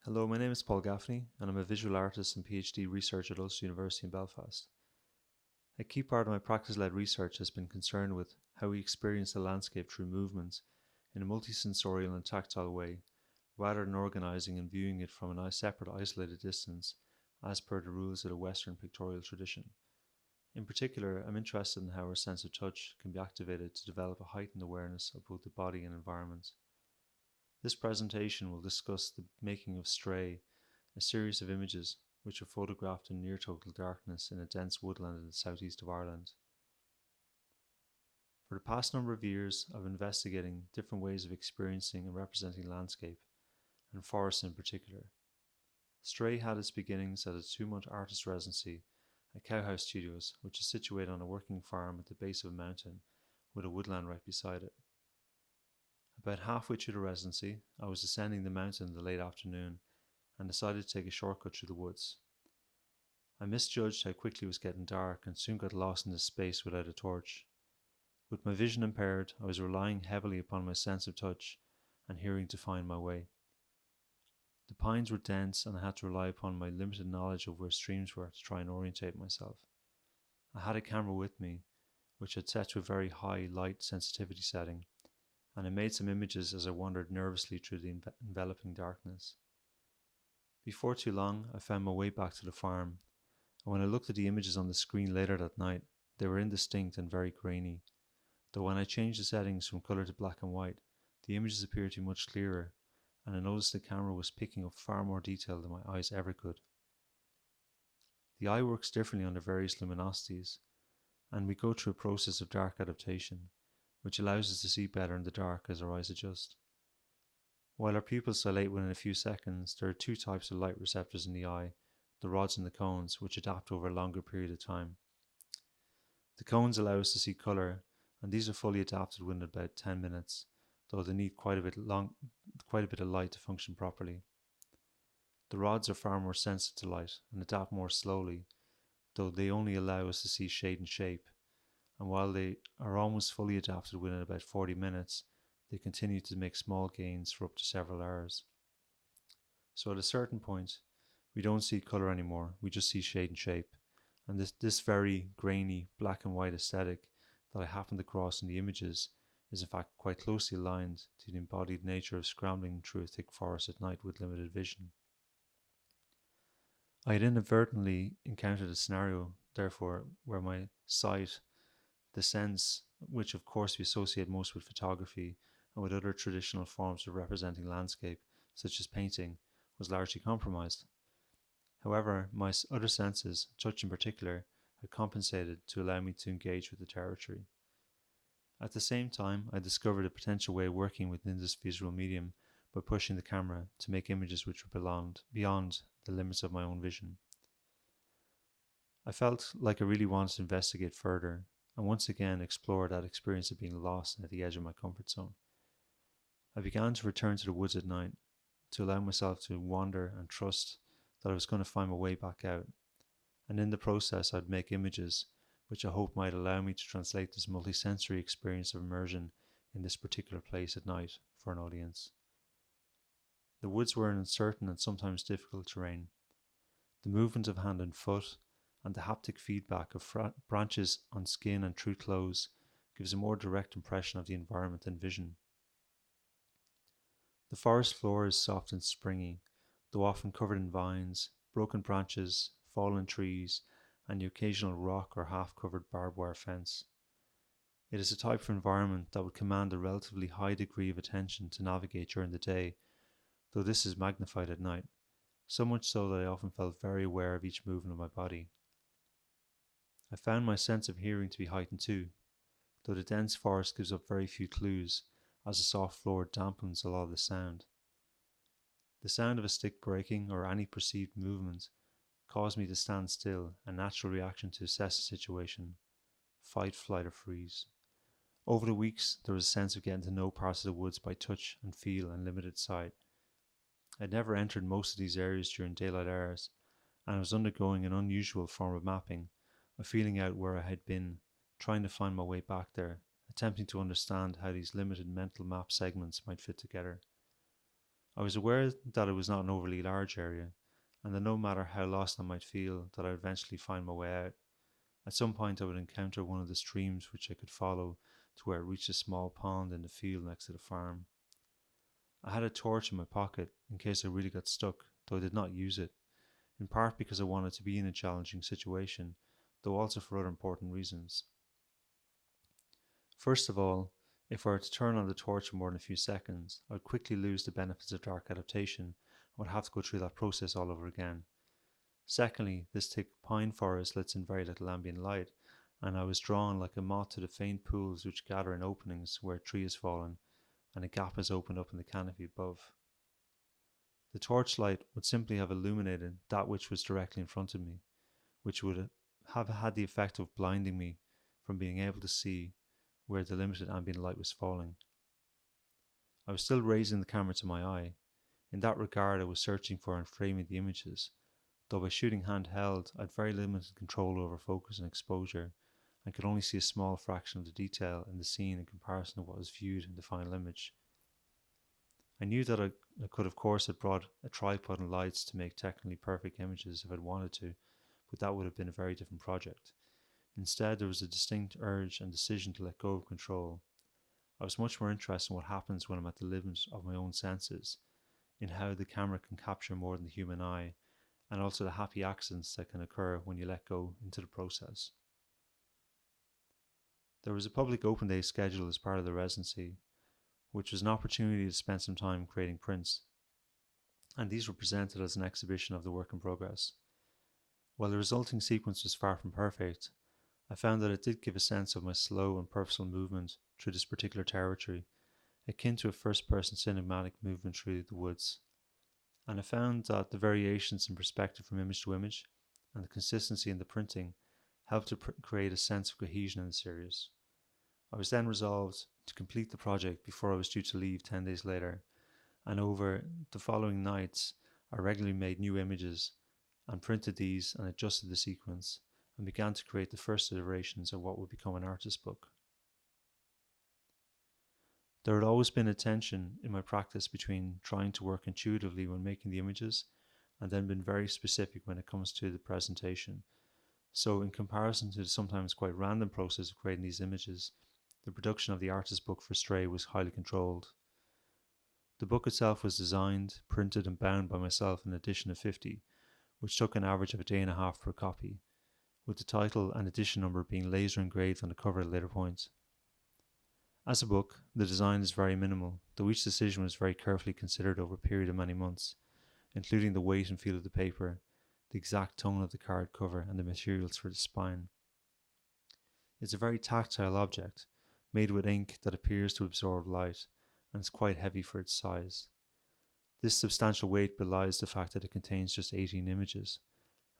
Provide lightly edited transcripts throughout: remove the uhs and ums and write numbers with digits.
Hello, my name is Paul Gaffney, and I'm a visual artist and PhD researcher at Ulster University in Belfast. A key part of my practice-led research has been concerned with how we experience the landscape through movement in a multisensorial and tactile way, rather than organising and viewing it from a separate isolated distance, as per the rules of the Western pictorial tradition. In particular, I'm interested in how our sense of touch can be activated to develop a heightened awareness of both the body and environment. This presentation will discuss the making of Stray, a series of images which are photographed in near total darkness in a dense woodland in the southeast of Ireland. For the past number of years, I've been investigating different ways of experiencing and representing landscape, and forests in particular. Stray had its beginnings at a 2-month artist residency at Cowhouse Studios, which is situated on a working farm at the base of a mountain with a woodland right beside it. About halfway through the residency, I was descending the mountain in the late afternoon and decided to take a shortcut through the woods. I misjudged how quickly it was getting dark and soon got lost in the space without a torch. With my vision impaired, I was relying heavily upon my sense of touch and hearing to find my way. The pines were dense and I had to rely upon my limited knowledge of where streams were to try and orientate myself. I had a camera with me, which had set to a very high light sensitivity setting, and I made some images as I wandered nervously through the enveloping darkness. Before too long, I found my way back to the farm, and when I looked at the images on the screen later that night, they were indistinct and very grainy, though when I changed the settings from colour to black and white, the images appeared to be much clearer, and I noticed the camera was picking up far more detail than my eyes ever could. The eye works differently under various luminosities, and we go through a process of dark adaptation, which allows us to see better in the dark as our eyes adjust. While our pupils dilate within a few seconds, there are two types of light receptors in the eye, the rods and the cones, which adapt over a longer period of time. The cones allow us to see colour, and these are fully adapted within about 10 minutes, though they need quite a bit of light to function properly. The rods are far more sensitive to light and adapt more slowly, though they only allow us to see shade and shape, and while they are almost fully adapted within about 40 minutes, they continue to make small gains for up to several hours. So at a certain point, we don't see colour anymore, we just see shade and shape, and this very grainy black and white aesthetic that I happened across in the images is in fact quite closely aligned to the embodied nature of scrambling through a thick forest at night with limited vision. I had inadvertently encountered a scenario, therefore, where my sight, the sense which of course we associate most with photography and with other traditional forms of representing landscape, such as painting, was largely compromised. However, my other senses, touch in particular, had compensated to allow me to engage with the territory. At the same time, I discovered a potential way of working within this visual medium by pushing the camera to make images which were beyond the limits of my own vision. I felt like I really wanted to investigate further and once again explore that experience of being lost at the edge of my comfort zone. I began to return to the woods at night to allow myself to wander and trust that I was going to find my way back out, and in the process I'd make images which I hope might allow me to translate this multisensory experience of immersion in this particular place at night for an audience. The woods were an uncertain and sometimes difficult terrain. The movement of hand and foot and the haptic feedback of branches on skin and through clothes gives a more direct impression of the environment than vision. The forest floor is soft and springy, though often covered in vines, broken branches, fallen trees, and the occasional rock or half-covered barbed wire fence. It is a type of environment that would command a relatively high degree of attention to navigate during the day, though this is magnified at night, so much so that I often felt very aware of each movement of my body. I found my sense of hearing to be heightened too, though the dense forest gives up very few clues, as the soft floor dampens a lot of the sound. The sound of a stick breaking or any perceived movement caused me to stand still, a natural reaction to assess the situation: fight, flight, or freeze. Over the weeks, there was a sense of getting to know parts of the woods by touch and feel and limited sight. I'd never entered most of these areas during daylight hours, and I was undergoing an unusual form of mapping, of feeling out where I had been, trying to find my way back there, attempting to understand how these limited mental map segments might fit together. I was aware that it was not an overly large area, and that no matter how lost I might feel, that I would eventually find my way out. At some point I would encounter one of the streams which I could follow to where it reached a small pond in the field next to the farm. I had a torch in my pocket in case I really got stuck, though I did not use it, in part because I wanted to be in a challenging situation, though also for other important reasons. First of all, if I were to turn on the torch for more than a few seconds, I would quickly lose the benefits of dark adaptation and would have to go through that process all over again. Secondly, this thick pine forest lets in very little ambient light, and I was drawn like a moth to the faint pools which gather in openings where a tree has fallen and a gap has opened up in the canopy above. The torchlight would simply have illuminated that which was directly in front of me, which would have had the effect of blinding me from being able to see where the limited ambient light was falling. I was still raising the camera to my eye. In that regard, I was searching for and framing the images, though by shooting handheld, I had very limited control over focus and exposure, and could only see a small fraction of the detail in the scene in comparison to what was viewed in the final image. I knew that I could of course have brought a tripod and lights to make technically perfect images if I'd wanted to, but that would have been a very different project. Instead, there was a distinct urge and decision to let go of control. I was much more interested in what happens when I'm at the limit of my own senses, in how the camera can capture more than the human eye, and also the happy accidents that can occur when you let go into the process. There was a public open day scheduled as part of the residency, which was an opportunity to spend some time creating prints, and these were presented as an exhibition of the work in progress. While the resulting sequence was far from perfect, I found that it did give a sense of my slow and purposeful movement through this particular territory, akin to a first-person cinematic movement through the woods. And I found that the variations in perspective from image to image and the consistency in the printing helped to create a sense of cohesion in the series. I was then resolved to complete the project before I was due to leave 10 days later, and over the following nights I regularly made new images and printed these and adjusted the sequence, and began to create the first iterations of what would become an artist book. There had always been a tension in my practice between trying to work intuitively when making the images and then being very specific when it comes to the presentation. So in comparison to the sometimes quite random process of creating these images, the production of the artist book for Stray was highly controlled. The book itself was designed, printed and bound by myself in an edition of 50, which took an average of a day and a half per copy, with the title and edition number being laser engraved on the cover at a later point. As a book, the design is very minimal, though each decision was very carefully considered over a period of many months, including the weight and feel of the paper, the exact tone of the card cover, and the materials for the spine. It's a very tactile object, made with ink that appears to absorb light, and is quite heavy for its size. This substantial weight belies the fact that it contains just 18 images,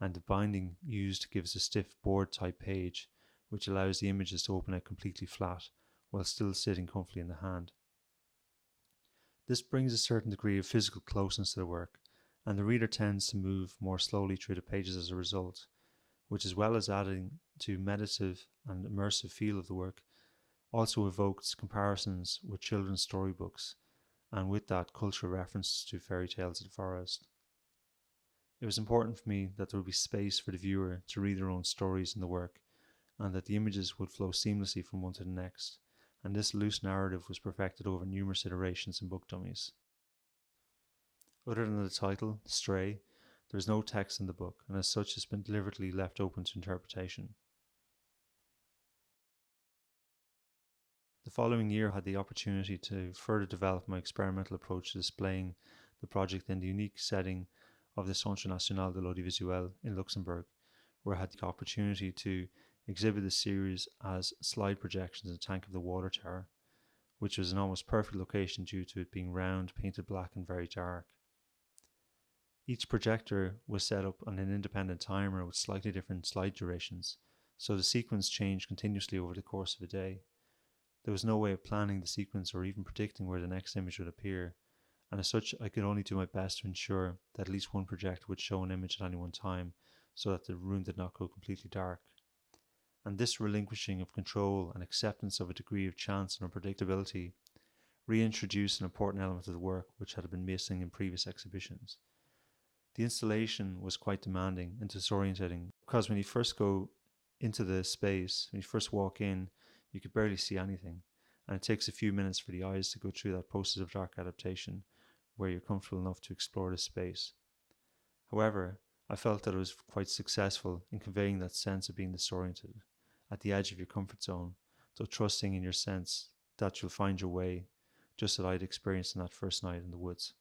and the binding used gives a stiff board-type page, which allows the images to open out completely flat, while still sitting comfortably in the hand. This brings a certain degree of physical closeness to the work, and the reader tends to move more slowly through the pages as a result, which, as well as adding to meditative and immersive feel of the work, also evokes comparisons with children's storybooks, and with that cultural references to fairy tales of the forest. It was important for me that there would be space for the viewer to read their own stories in the work, and that the images would flow seamlessly from one to the next, and this loose narrative was perfected over numerous iterations and book dummies. Other than the title, Stray, there is no text in the book, and as such has been deliberately left open to interpretation. The following year I had the opportunity to further develop my experimental approach to displaying the project in the unique setting of the Centre National de l'Audiovisuel in Luxembourg, where I had the opportunity to exhibit the series as slide projections in the tank of the water tower, which was an almost perfect location due to it being round, painted black and very dark. Each projector was set up on an independent timer with slightly different slide durations, so the sequence changed continuously over the course of a day. There was no way of planning the sequence or even predicting where the next image would appear, and as such I could only do my best to ensure that at least one projector would show an image at any one time, so that the room did not go completely dark. And this relinquishing of control and acceptance of a degree of chance and unpredictability reintroduced an important element of the work which had been missing in previous exhibitions. The installation was quite demanding and disorientating because when you first go into the space, when you first walk in, you could barely see anything. And it takes a few minutes for the eyes to go through that process of dark adaptation where you're comfortable enough to explore the space. However, I felt that it was quite successful in conveying that sense of being disoriented at the edge of your comfort zone, though trusting in your sense that you'll find your way, just as I'd experienced in that first night in the woods.